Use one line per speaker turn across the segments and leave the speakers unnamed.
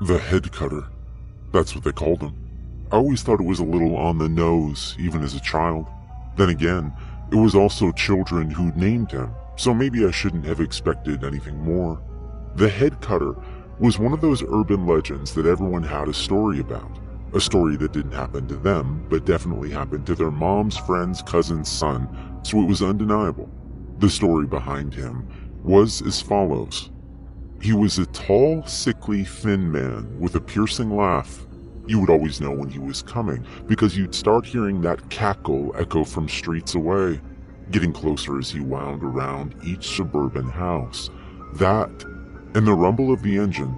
The head cutter. That's what they called him. I always thought it was a little on the nose, even as a child. Then again, it was also children who named him, so maybe I shouldn't have expected anything more. The head cutter was one of those urban legends that everyone had a story about. A story that didn't happen to them, but definitely happened to their mom's friend's cousin's son, so it was undeniable. The story behind him was as follows. He was a tall, sickly, thin man with a piercing laugh. You would always know when he was coming, because you'd start hearing that cackle echo from streets away, getting closer as he wound around each suburban house. That, and the rumble of the engine.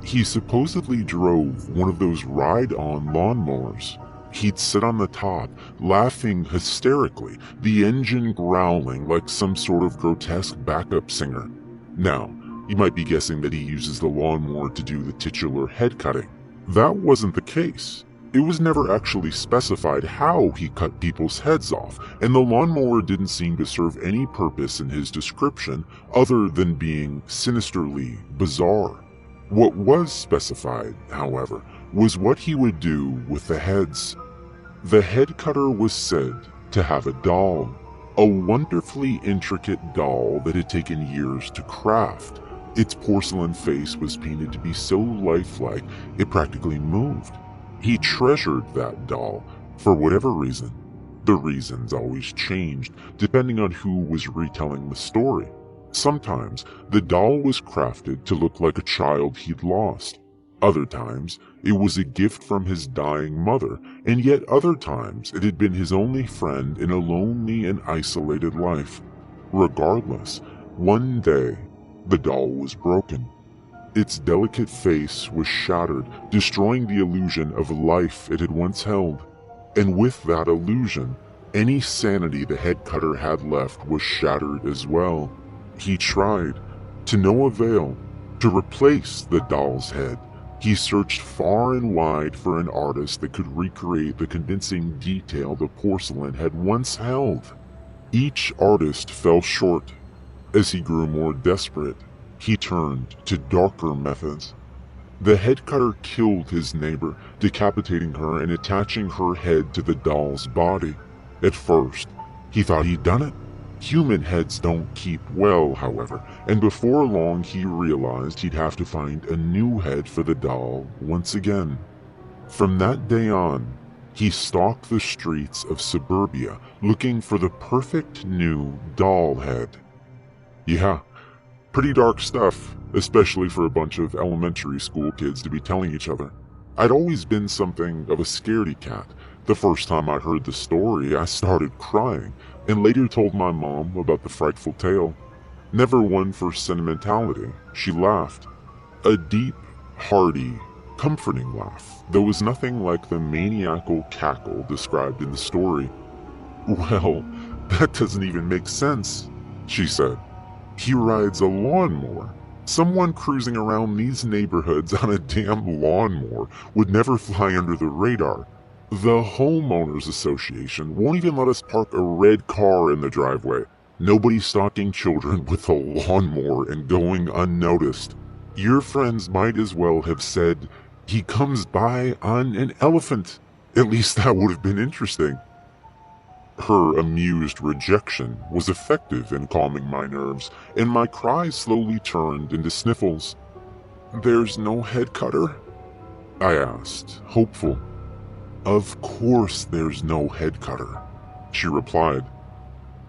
He supposedly drove one of those ride-on lawnmowers. He'd sit on the top, laughing hysterically, the engine growling like some sort of grotesque backup singer. Now, you might be guessing that he uses the lawnmower to do the titular head cutting. That wasn't the case. It was never actually specified how he cut people's heads off, and the lawnmower didn't seem to serve any purpose in his description other than being sinisterly bizarre. What was specified, however, was what he would do with the heads. The head cutter was said to have a doll, a wonderfully intricate doll that had taken years to craft. Its porcelain face was painted to be so lifelike it practically moved. He treasured that doll for whatever reason. The reasons always changed depending on who was retelling the story. Sometimes the doll was crafted to look like a child he'd lost. Other times it was a gift from his dying mother, and yet other times it had been his only friend in a lonely and isolated life. Regardless, one day the doll was broken. Its delicate face was shattered, destroying the illusion of life it had once held. And with that illusion, any sanity the head cutter had left was shattered as well. He tried, to no avail, to replace the doll's head. He searched far and wide for an artist that could recreate the convincing detail the porcelain had once held. Each artist fell short. As he grew more desperate, he turned to darker methods. The head cutter killed his neighbor, decapitating her and attaching her head to the doll's body. At first, he thought he'd done it. Human heads don't keep well, however, and before long he realized he'd have to find a new head for the doll once again. From that day on, he stalked the streets of suburbia looking for the perfect new doll head. Yeah, pretty dark stuff, especially for a bunch of elementary school kids to be telling each other. I'd always been something of a scaredy cat. The first time I heard the story, I started crying, and later told my mom about the frightful tale. Never one for sentimentality, she laughed. A deep, hearty, comforting laugh that was nothing like the maniacal cackle described in the story. "Well, that doesn't even make sense," she said. "He rides a lawnmower. Someone cruising around these neighborhoods on a damn lawnmower would never fly under the radar. The homeowners association won't even let us park a red car in the driveway. Nobody's stalking children with a lawnmower and going unnoticed. Your friends might as well have said he comes by on an elephant. At least that would have been interesting." Her amused rejection was effective in calming my nerves, and my cries slowly turned into sniffles. "There's no head cutter?" I asked, hopeful. "Of course there's no head cutter," she replied.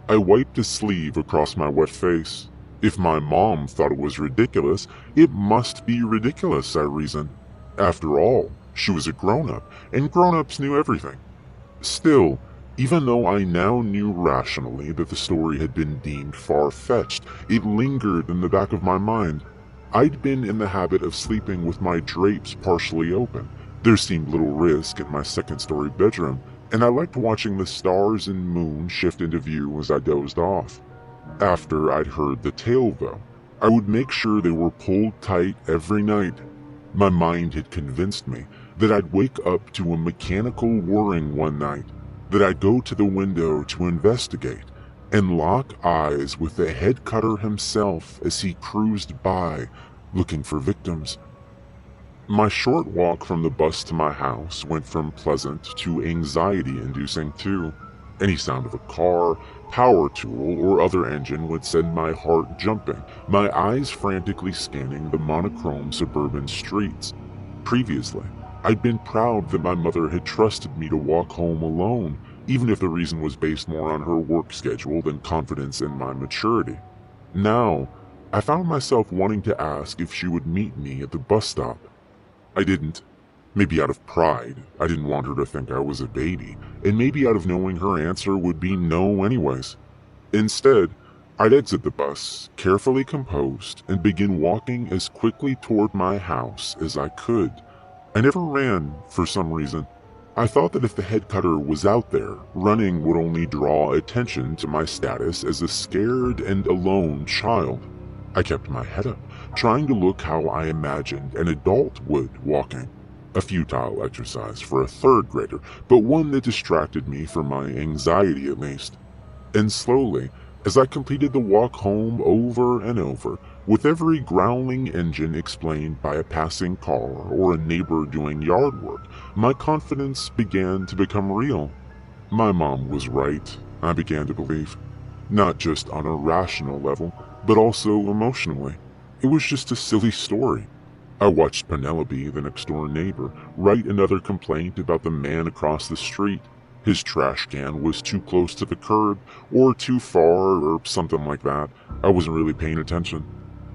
I wiped a sleeve across my wet face. If my mom thought it was ridiculous, it must be ridiculous, I reasoned. After all, she was a grown-up, and grown-ups knew everything. Still, even though I now knew rationally that the story had been deemed far-fetched, it lingered in the back of my mind. I'd been in the habit of sleeping with my drapes partially open. There seemed little risk in my second-story bedroom, and I liked watching the stars and moon shift into view as I dozed off. After I'd heard the tale, though, I would make sure they were pulled tight every night. My mind had convinced me that I'd wake up to a mechanical whirring one night, that I'd go to the window to investigate, and lock eyes with the head cutter himself as he cruised by, looking for victims. My short walk from the bus to my house went from pleasant to anxiety-inducing too. Any sound of a car, power tool, or other engine would send my heart jumping, my eyes frantically scanning the monochrome suburban streets. Previously, I'd been proud that my mother had trusted me to walk home alone, even if the reason was based more on her work schedule than confidence in my maturity. Now, I found myself wanting to ask if she would meet me at the bus stop. I didn't. Maybe out of pride, I didn't want her to think I was a baby, and maybe out of knowing her answer would be no anyways. Instead, I'd exit the bus, carefully composed, and begin walking as quickly toward my house as I could. I never ran, for some reason. I thought that if the head cutter was out there, running would only draw attention to my status as a scared and alone child. I kept my head up, trying to look how I imagined an adult would walking. A futile exercise for a third grader, but one that distracted me from my anxiety at least. And slowly, as I completed the walk home over and over, with every growling engine explained by a passing car or a neighbor doing yard work, my confidence began to become real. My mom was right, I began to believe. Not just on a rational level, but also emotionally. It was just a silly story. I watched Penelope, the next-door neighbor, write another complaint about the man across the street. His trash can was too close to the curb, or too far, or something like that. I wasn't really paying attention.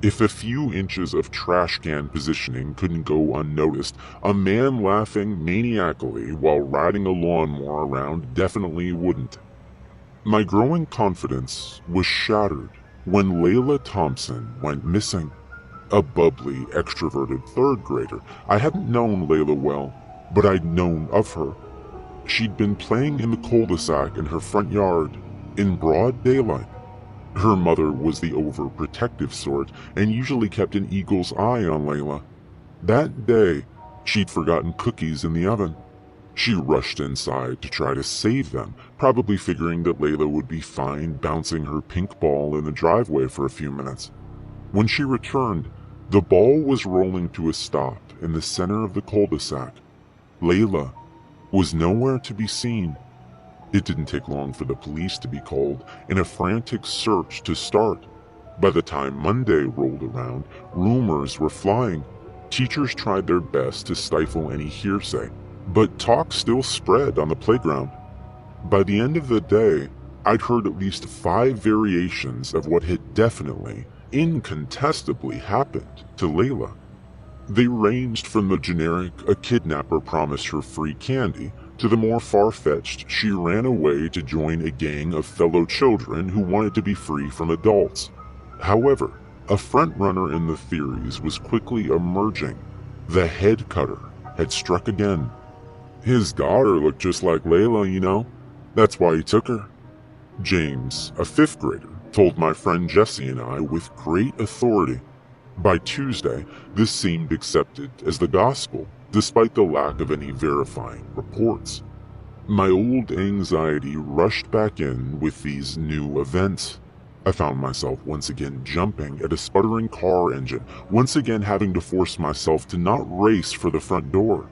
If a few inches of trash can positioning couldn't go unnoticed, a man laughing maniacally while riding a lawnmower around definitely wouldn't. My growing confidence was shattered when Layla Thompson went missing. A bubbly, extroverted third grader. I hadn't known Layla well, but I'd known of her. She'd been playing in the cul-de-sac in her front yard, in broad daylight. Her mother was the overprotective sort and usually kept an eagle's eye on Layla. That day, she'd forgotten cookies in the oven. She rushed inside to try to save them, probably figuring that Layla would be fine bouncing her pink ball in the driveway for a few minutes. When she returned, the ball was rolling to a stop in the center of the cul-de-sac. Layla was nowhere to be seen. It didn't take long for the police to be called and a frantic search to start. By the time Monday rolled around, rumors were flying. Teachers tried their best to stifle any hearsay, but talk still spread on the playground. By the end of the day, I'd heard at least 5 variations of what had definitely, incontestably happened to Layla. They ranged from the generic, a kidnapper promised her free candy, to the more far-fetched, she ran away to join a gang of fellow children who wanted to be free from adults. However, a front-runner in the theories was quickly emerging. The head cutter had struck again. His daughter looked just like Layla, you know. That's why he took her. James, a 5th grader, told my friend Jesse and I with great authority. By Tuesday, this seemed accepted as the gospel, despite the lack of any verifying reports. My old anxiety rushed back in with these new events. I found myself once again jumping at a sputtering car engine, once again having to force myself to not race for the front door.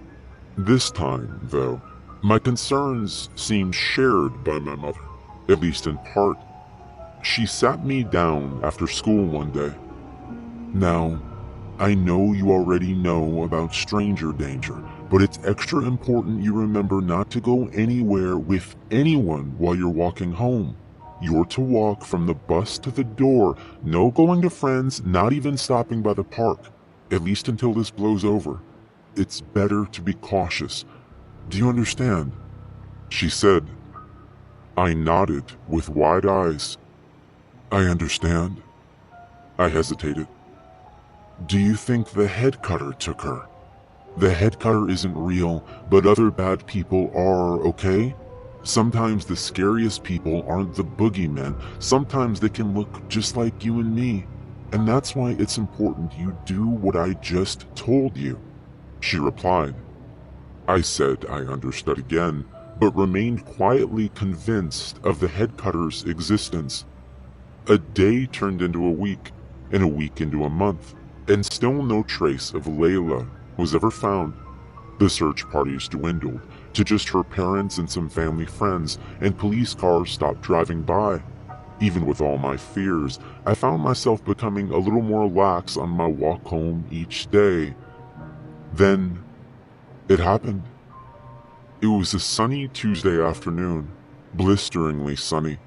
This time, though, my concerns seemed shared by my mother, at least in part. She sat me down after school one day. Now, I know you already know about stranger danger, but it's extra important you remember not to go anywhere with anyone while you're walking home. You're to walk from the bus to the door, no going to friends, not even stopping by the park, at least until this blows over. It's better to be cautious. Do you understand? She said. I nodded with wide eyes. I understand. I hesitated. Do you think the head cutter took her? The head cutter isn't real, but other bad people are, okay? Sometimes the scariest people aren't the boogeymen. Sometimes they can look just like you and me. And that's why it's important you do what I just told you. She replied. I said I understood again, but remained quietly convinced of the head cutter's existence. A day turned into a week, and a week into a month, and still no trace of Layla was ever found. The search parties dwindled to just her parents and some family friends, and police cars stopped driving by. Even with all my fears, I found myself becoming a little more lax on my walk home each day. Then, it happened. It was a sunny Tuesday afternoon, blisteringly sunny.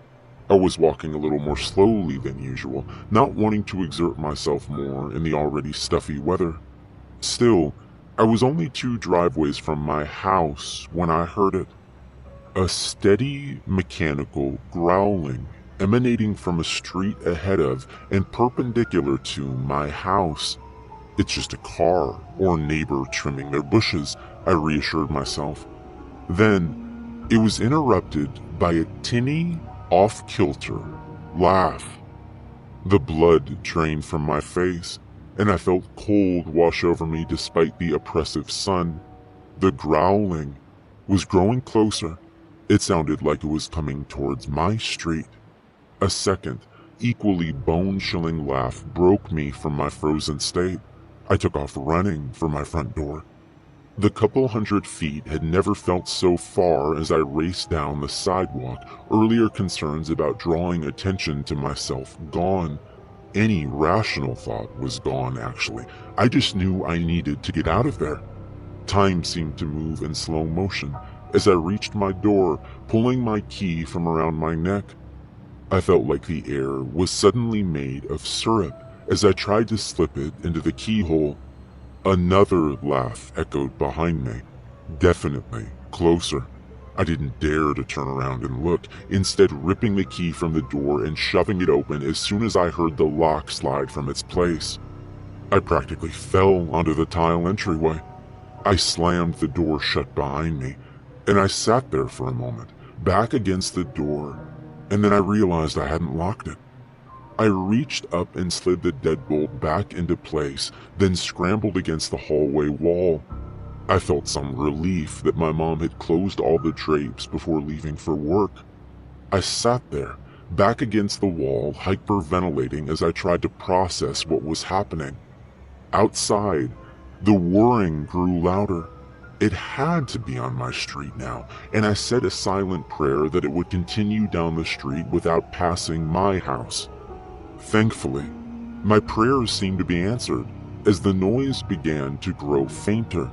I was walking a little more slowly than usual, not wanting to exert myself more in the already stuffy weather. Still, I was only 2 driveways from my house when I heard it. A steady, mechanical growling emanating from a street ahead of and perpendicular to my house. It's just a car or neighbor trimming their bushes, I reassured myself. Then, it was interrupted by a tinny, off-kilter laugh. The blood drained from my face, and I felt cold wash over me despite the oppressive sun. The growling was growing closer. It sounded like it was coming towards my street. A second, equally bone-chilling laugh broke me from my frozen state. I took off running for my front door. The couple 100 feet had never felt so far as I raced down the sidewalk, earlier concerns about drawing attention to myself gone. Any rational thought was gone, actually. I just knew I needed to get out of there. Time seemed to move in slow motion as I reached my door, pulling my key from around my neck. I felt like the air was suddenly made of syrup as I tried to slip it into the keyhole. Another laugh echoed behind me, definitely closer. I didn't dare to turn around and look, instead ripping the key from the door and shoving it open as soon as I heard the lock slide from its place. I practically fell onto the tile entryway. I slammed the door shut behind me, and I sat there for a moment, back against the door, and then I realized I hadn't locked it. I reached up and slid the deadbolt back into place, then scrambled against the hallway wall. I felt some relief that my mom had closed all the drapes before leaving for work. I sat there, back against the wall, hyperventilating as I tried to process what was happening. Outside, the whirring grew louder. It had to be on my street now, and I said a silent prayer that it would continue down the street without passing my house. Thankfully, my prayers seemed to be answered as the noise began to grow fainter.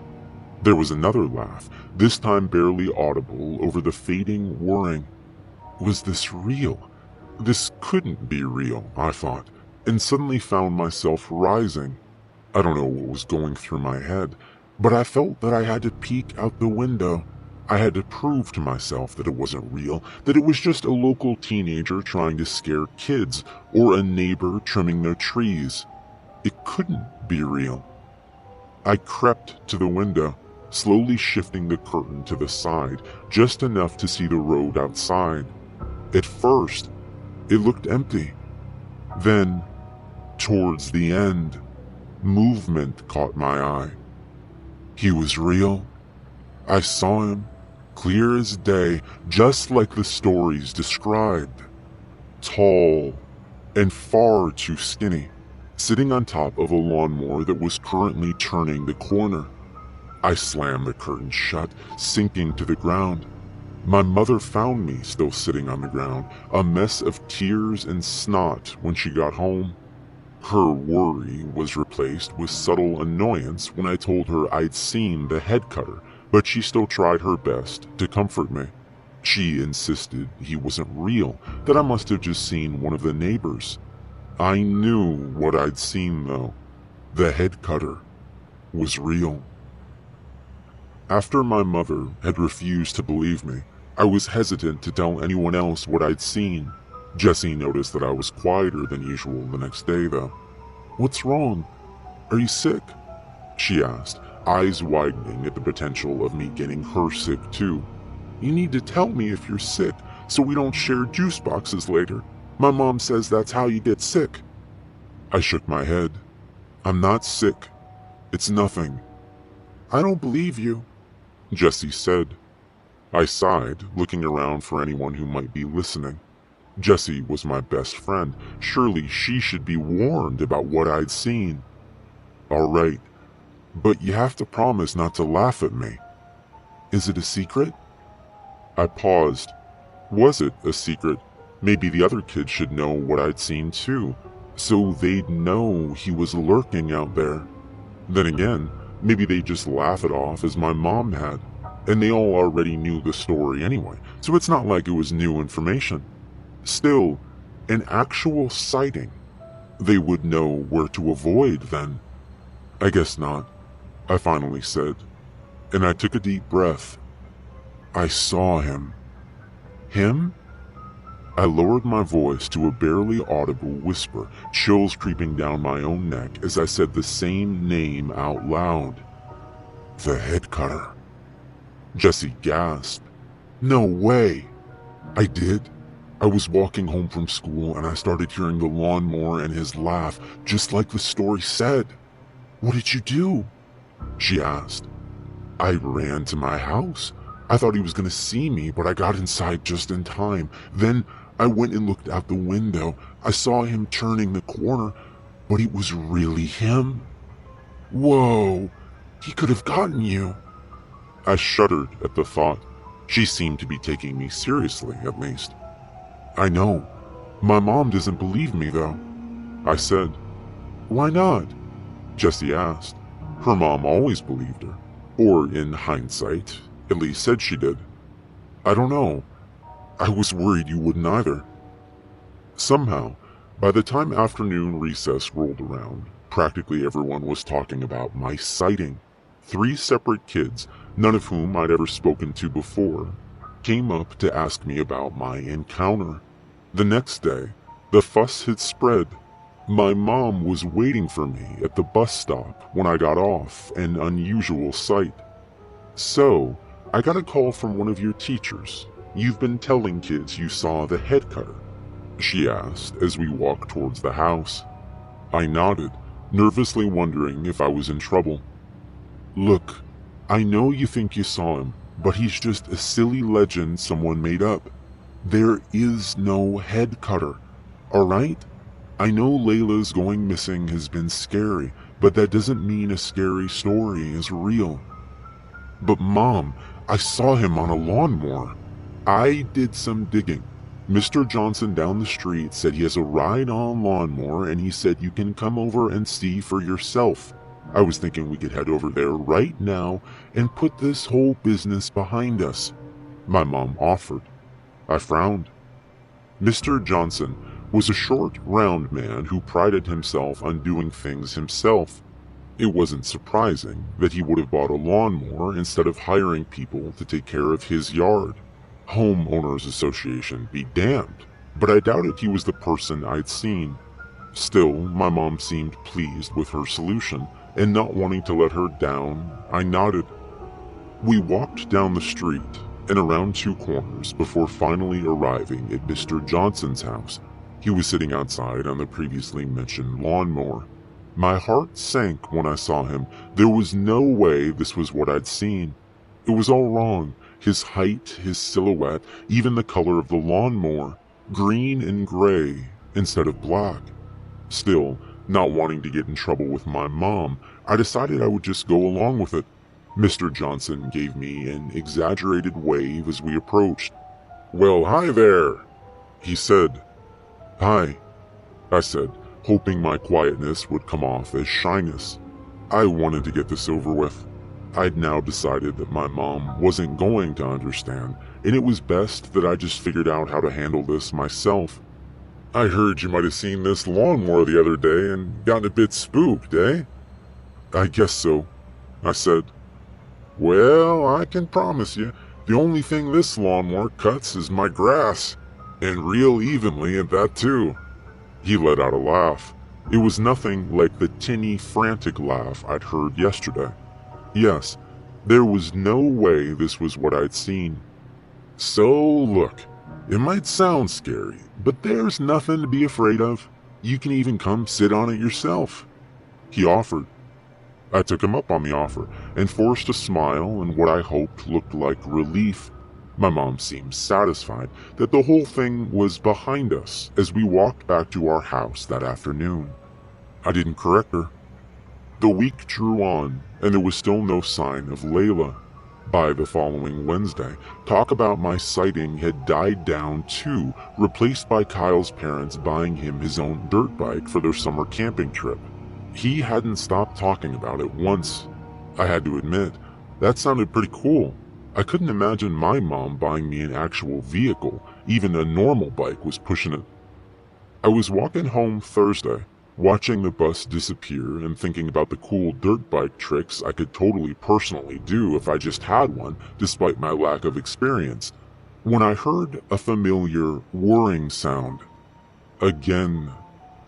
There was another laugh, this time barely audible over the fading whirring. Was this real? This couldn't be real, I thought, and suddenly found myself rising. I don't know what was going through my head, but I felt that I had to peek out the window. I had to prove to myself that it wasn't real, that it was just a local teenager trying to scare kids, or a neighbor trimming their trees. It couldn't be real. I crept to the window, slowly shifting the curtain to the side, just enough to see the road outside. At first, it looked empty. Then, towards the end, movement caught my eye. He was real. I saw him, clear as day, just like the stories described. Tall and far too skinny, sitting on top of a lawnmower that was currently turning the corner. I slammed the curtain shut, sinking to the ground. My mother found me still sitting on the ground, a mess of tears and snot when she got home. Her worry was replaced with subtle annoyance when I told her I'd seen the head cutter, but she still tried her best to comfort me. She insisted he wasn't real, that I must have just seen one of the neighbors. I knew what I'd seen, though. The head cutter was real. After my mother had refused to believe me, I was hesitant to tell anyone else what I'd seen. Jessie noticed that I was quieter than usual the next day, though. "What's wrong? Are you sick?" she asked, eyes widening at the potential of me getting her sick too. "You need to tell me if you're sick, so we don't share juice boxes later. My mom says that's how you get sick." I shook my head. "I'm not sick. It's nothing." "I don't believe you," Jessie said. I sighed, looking around for anyone who might be listening. Jessie was my best friend. Surely she should be warned about what I'd seen. "All right, But you have to promise not to laugh at me. Is it a secret? I paused. Was it a secret? Maybe the other kids should know what I'd seen too, so they'd know he was lurking out there. Then again, maybe they'd just laugh it off as my mom had, and they all already knew the story anyway, so it's not like it was new information. Still, an actual sighting. They would know where to avoid then. I guess not, I finally said, and I took a deep breath. I saw him. Him? I lowered my voice to a barely audible whisper, chills creeping down my own neck as I said the same name out loud. The head cutter. Jesse gasped. No way. I did. I was walking home from school and I started hearing the lawnmower and his laugh, just like the story said. What did you do? She asked. I ran to my house. I thought he was going to see me, but I got inside just in time. Then I went and looked out the window. I saw him turning the corner, but it was really him. Whoa, he could have gotten you. I shuddered at the thought. She seemed to be taking me seriously, at least. I know. My mom doesn't believe me, though. I said. Why not? Jessie asked. Her mom always believed her. Or, in hindsight, at least said she did. I don't know. I was worried you wouldn't either. Somehow, by the time afternoon recess rolled around, practically everyone was talking about my sighting. 3 separate kids, none of whom I'd ever spoken to before, came up to ask me about my encounter. The next day, the fuss had spread. My mom was waiting for me at the bus stop when I got off, an unusual sight. So, I got a call from one of your teachers. You've been telling kids you saw the head cutter, she asked as we walked towards the house. I nodded, nervously wondering if I was in trouble. Look, I know you think you saw him, but he's just a silly legend someone made up. There is no head cutter, alright? I know Layla's going missing has been scary, but that doesn't mean a scary story is real. But Mom, I saw him on a lawnmower. I did some digging. Mr. Johnson down the street said he has a ride-on lawnmower and he said you can come over and see for yourself. I was thinking we could head over there right now and put this whole business behind us. My mom offered. I frowned. Mr. Johnson was a short, round man who prided himself on doing things himself. It wasn't surprising that he would have bought a lawnmower instead of hiring people to take care of his yard. Homeowners Association be damned, but I doubted he was the person I'd seen. Still, my mom seemed pleased with her solution, and not wanting to let her down, I nodded. We walked down the street and around 2 corners before finally arriving at Mr. Johnson's house. He was sitting outside on the previously mentioned lawnmower. My heart sank when I saw him. There was no way this was what I'd seen. It was all wrong. His height, his silhouette, even the color of the lawnmower. Green and gray instead of black. Still, not wanting to get in trouble with my mom, I decided I would just go along with it. Mr. Johnson gave me an exaggerated wave as we approached. "Well, hi there," he said. "Hi," I said, hoping my quietness would come off as shyness. I wanted to get this over with. I'd now decided that my mom wasn't going to understand, and it was best that I just figured out how to handle this myself. "I heard you might have seen this lawnmower the other day and gotten a bit spooked, eh?" "I guess so," I said. "Well, I can promise you, the only thing this lawnmower cuts is my grass, and real evenly at that too." He let out a laugh. It was nothing like the tinny, frantic laugh I'd heard yesterday. Yes, there was no way this was what I'd seen. "So look, it might sound scary, but there's nothing to be afraid of. You can even come sit on it yourself," he offered. I took him up on the offer and forced a smile and what I hoped looked like relief. My mom seemed satisfied that the whole thing was behind us as we walked back to our house that afternoon. I didn't correct her. The week drew on, and there was still no sign of Layla. By the following Wednesday, talk about my sighting had died down too, replaced by Kyle's parents buying him his own dirt bike for their summer camping trip. He hadn't stopped talking about it once. I had to admit, that sounded pretty cool. I couldn't imagine my mom buying me an actual vehicle, even a normal bike was pushing it. I was walking home Thursday, watching the bus disappear and thinking about the cool dirt bike tricks I could totally personally do if I just had one, despite my lack of experience, when I heard a familiar whirring sound. Again,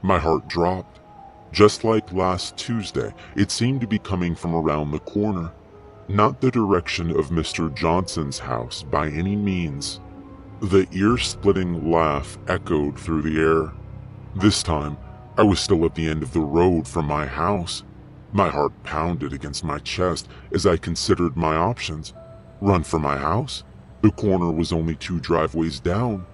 my heart dropped. Just like last Tuesday, it seemed to be coming from around the corner. Not the direction of Mr. Johnson's house by any means. The ear-splitting laugh echoed through the air. This time, I was still at the end of the road from my house. My heart pounded against my chest as I considered my options. Run for my house? The corner was only 2 driveways down.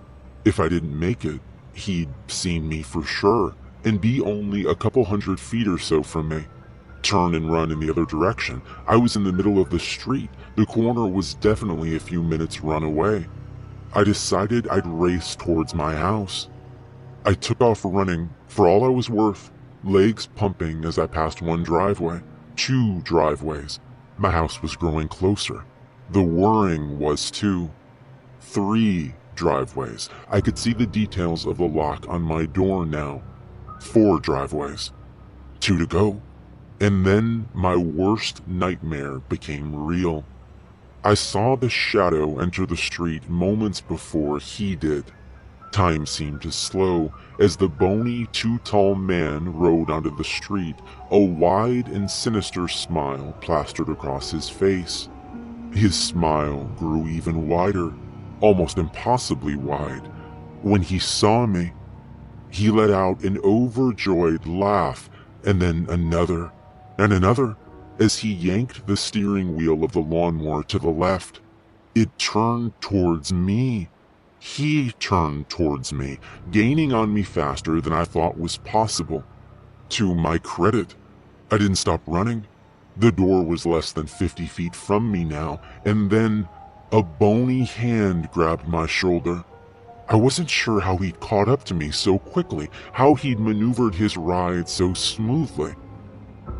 If I didn't make it, he'd seen me for sure, and be only a couple 100 feet or so from me. Turn and run in the other direction. I was in the middle of the street. The corner was definitely a few minutes run away. I decided I'd race towards my house. I took off running for all I was worth, legs pumping as I passed 1 driveway, 2 driveways. My house was growing closer. The whirring was too. 3 driveways. I could see the details of the lock on my door now. 4 driveways. 2 to go. And then my worst nightmare became real. I saw the shadow enter the street moments before he did. Time seemed to slow as the bony, too-tall man rode onto the street, a wide and sinister smile plastered across his face. His smile grew even wider, almost impossibly wide. When he saw me, he let out an overjoyed laugh, and then another, and another, as he yanked the steering wheel of the lawnmower to the left. It turned towards me. He turned towards me, gaining on me faster than I thought was possible. To my credit, I didn't stop running. The door was less than 50 feet from me now, and then a bony hand grabbed my shoulder. I wasn't sure how he'd caught up to me so quickly, how he'd maneuvered his ride so smoothly.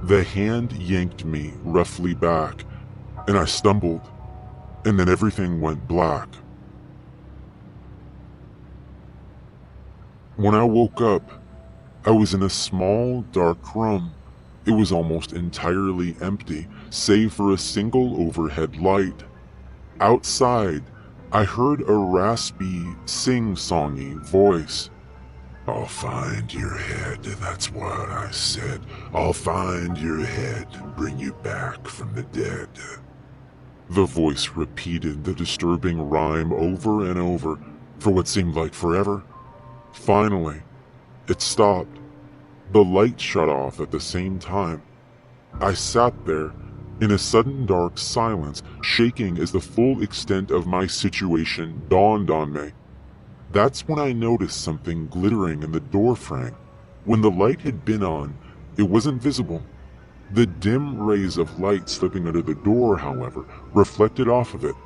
The hand yanked me roughly back, and I stumbled, and then everything went black. When I woke up, I was in a small, dark room. It was almost entirely empty, save for a single overhead light. Outside, I heard a raspy, sing-songy voice. "I'll find your head, that's what I said. I'll find your head and bring you back from the dead." The voice repeated the disturbing rhyme over and over for what seemed like forever. Finally, it stopped. The light shut off at the same time. I sat there in a sudden dark silence, shaking as the full extent of my situation dawned on me. That's when I noticed something glittering in the door frame. When the light had been on, it wasn't visible. The dim rays of light slipping under the door, however, reflected off of it.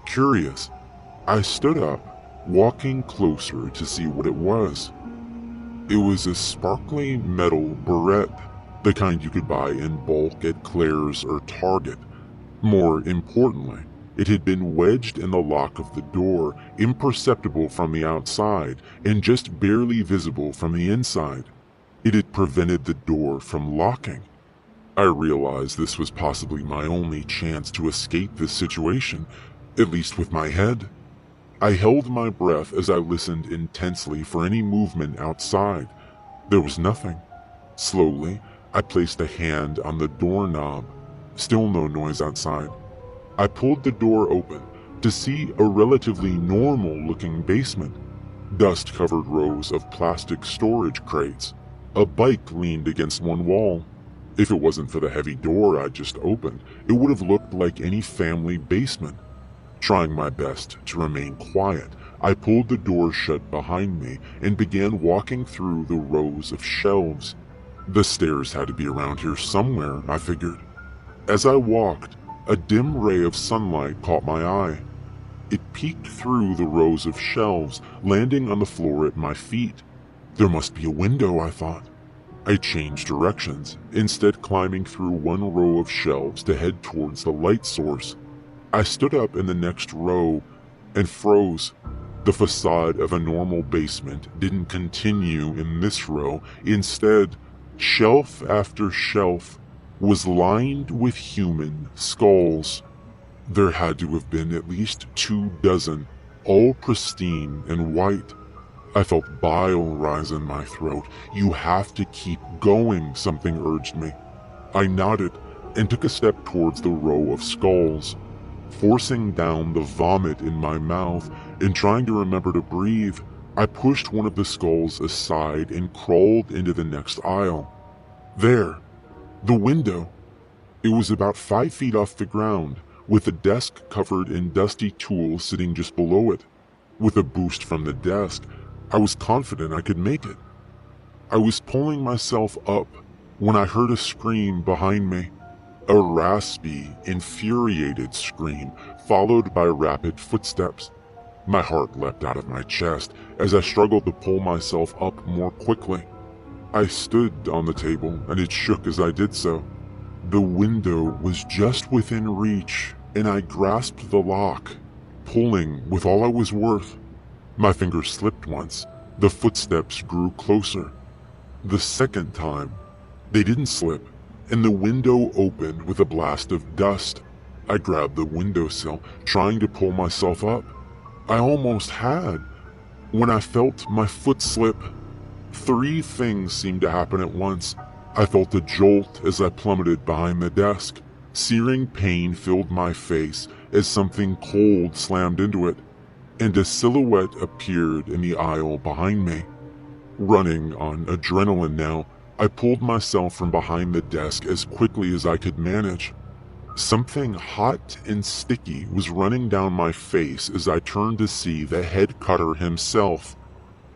Curious, I stood up, walking closer to see what it was. It was a sparkly metal barrette, the kind you could buy in bulk at Claire's or Target. More importantly, it had been wedged in the lock of the door, imperceptible from the outside and just barely visible from the inside. It had prevented the door from locking. I realized this was possibly my only chance to escape this situation, at least with my head. I held my breath as I listened intensely for any movement outside. There was nothing. Slowly, I placed a hand on the doorknob. Still no noise outside. I pulled the door open to see a relatively normal-looking basement. Dust-covered rows of plastic storage crates. A bike leaned against one wall. If it wasn't for the heavy door I just opened, it would have looked like any family basement. Trying my best to remain quiet, I pulled the door shut behind me and began walking through the rows of shelves. The stairs had to be around here somewhere, I figured. As I walked, a dim ray of sunlight caught my eye. It peeked through the rows of shelves, landing on the floor at my feet. There must be a window, I thought. I changed directions, instead climbing through one row of shelves to head towards the light source. I stood up in the next row and froze. The facade of a normal basement didn't continue in this row. Instead, shelf after shelf was lined with human skulls. There had to have been at least 24, all pristine and white. I felt bile rise in my throat. "You have to keep going," something urged me. I nodded and took a step towards the row of skulls, forcing down the vomit in my mouth and trying to remember to breathe. I pushed one of the skulls aside and crawled into the next aisle. There, the window. It was about 5 feet off the ground, with a desk covered in dusty tools sitting just below it. With a boost from the desk, I was confident I could make it. I was pulling myself up when I heard a scream behind me. A raspy, infuriated scream, followed by rapid footsteps. My heart leapt out of my chest as I struggled to pull myself up more quickly. I stood on the table and it shook as I did so. The window was just within reach and I grasped the lock, pulling with all I was worth. My fingers slipped once. The footsteps grew closer. The second time, they didn't slip, and the window opened with a blast of dust. I grabbed the windowsill, trying to pull myself up. I almost had, when I felt my foot slip. 3 things seemed to happen at once. I felt a jolt as I plummeted behind the desk. Searing pain filled my face as something cold slammed into it, and a silhouette appeared in the aisle behind me. Running on adrenaline now, I pulled myself from behind the desk as quickly as I could manage. Something hot and sticky was running down my face as I turned to see the head cutter himself.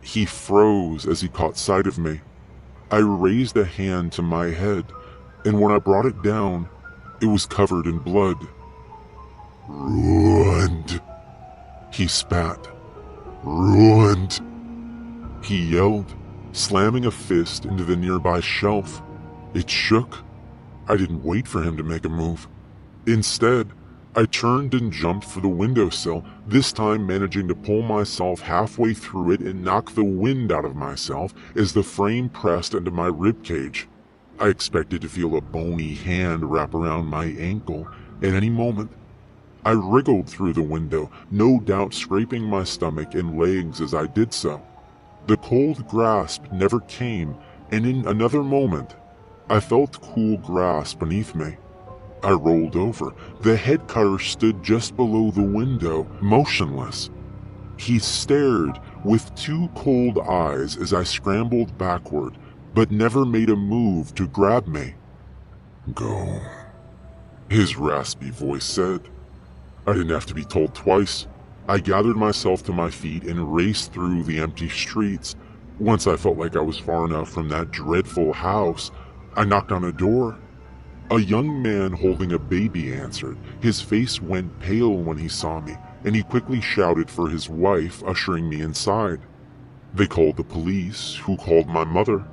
He froze as he caught sight of me. I raised a hand to my head, and when I brought it down, it was covered in blood. "Ruined," he spat. "Ruined," he yelled, slamming a fist into the nearby shelf. It shook. I didn't wait for him to make a move. Instead, I turned and jumped for the windowsill, this time managing to pull myself halfway through it and knock the wind out of myself as the frame pressed into my ribcage. I expected to feel a bony hand wrap around my ankle at any moment. I wriggled through the window, no doubt scraping my stomach and legs as I did so. The cold grasp never came, and in another moment, I felt cool grass beneath me. I rolled over. The head cutter stood just below the window, motionless. He stared with 2 cold eyes as I scrambled backward, but never made a move to grab me. "Go," his raspy voice said. I didn't have to be told twice. I gathered myself to my feet and raced through the empty streets. Once I felt like I was far enough from that dreadful house, I knocked on a door. A young man holding a baby answered. His face went pale when he saw me, and he quickly shouted for his wife, ushering me inside. They called the police, who called my mother.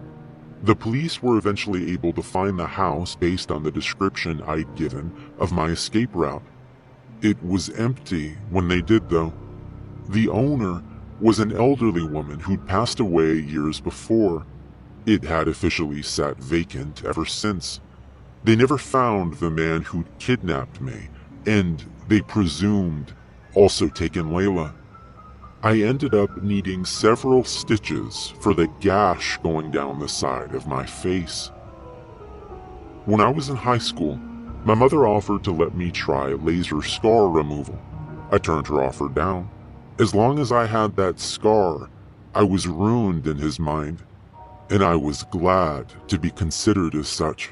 The police were eventually able to find the house based on the description I'd given of my escape route. It was empty when they did, though. The owner was an elderly woman who'd passed away years before. It had officially sat vacant ever since. They never found the man who'd kidnapped me, and they presumed also taken Layla. I ended up needing several stitches for the gash going down the side of my face. When I was in high school, my mother offered to let me try laser scar removal. I turned her offer down. As long as I had that scar, I was ruined in his mind, and I was glad to be considered as such.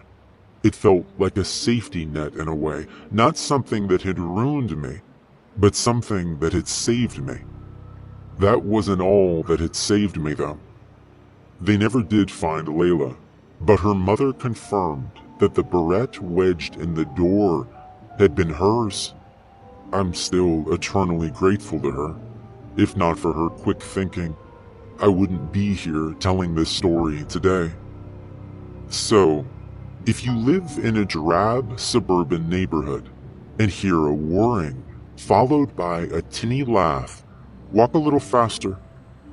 It felt like a safety net in a way, not something that had ruined me, but something that had saved me. That wasn't all that had saved me, though. They never did find Layla. but her mother confirmed that the barrette wedged in the door had been hers. I'm still eternally grateful to her. If not for her quick thinking, I wouldn't be here telling this story today. So, if you live in a drab suburban neighborhood and hear a whirring followed by a tinny laugh, walk a little faster.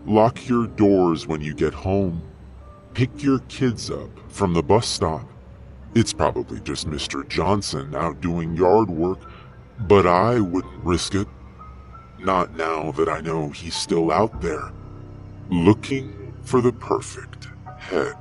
Lock your doors when you get home. Pick your kids up from the bus stop. It's probably just Mr. Johnson out doing yard work, but I wouldn't risk it. Not now that I know he's still out there, looking for the perfect head.